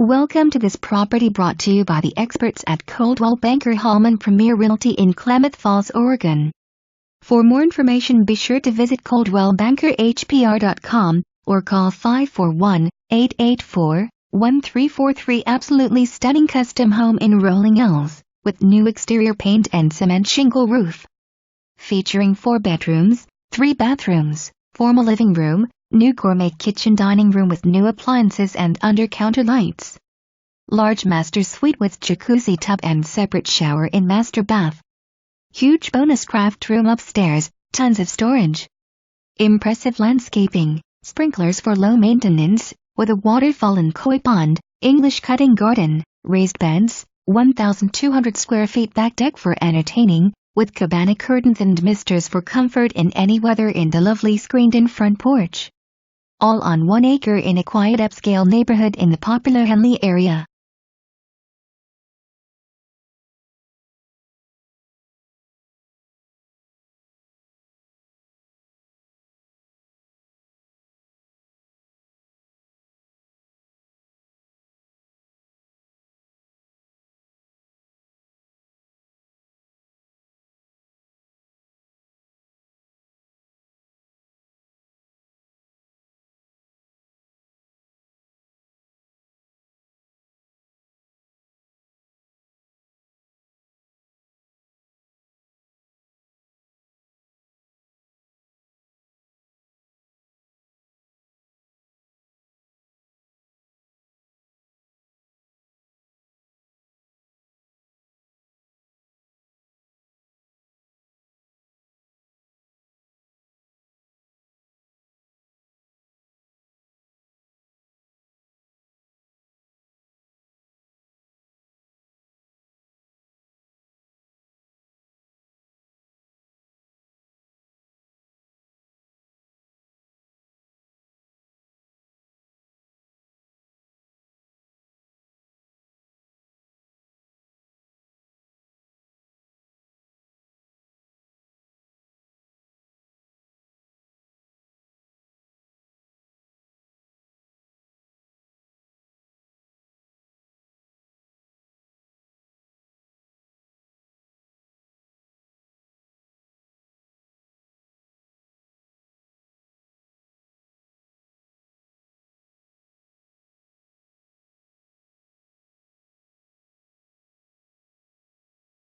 Welcome to this property brought to you by the experts at Coldwell Banker Holman Premier Realty in Klamath Falls, Oregon. For more information, be sure to visit coldwellbankerhpr.com or call 541-884-1343. Absolutely stunning custom home in Rolling Hills with new exterior paint and cement shingle roof. Featuring 4 bedrooms, 3 bathrooms, formal living room, new gourmet kitchen dining room with new appliances and under-counter lights. Large master suite with jacuzzi tub and separate shower in master bath. Huge bonus craft room upstairs, tons of storage. Impressive landscaping, sprinklers for low maintenance, with a waterfall and koi pond, English cutting garden, raised beds, 1,200 square feet back deck for entertaining, with cabana curtains and misters for comfort in any weather in the lovely screened-in front porch. All on 1 acre in a quiet upscale neighborhood in the popular Henley area.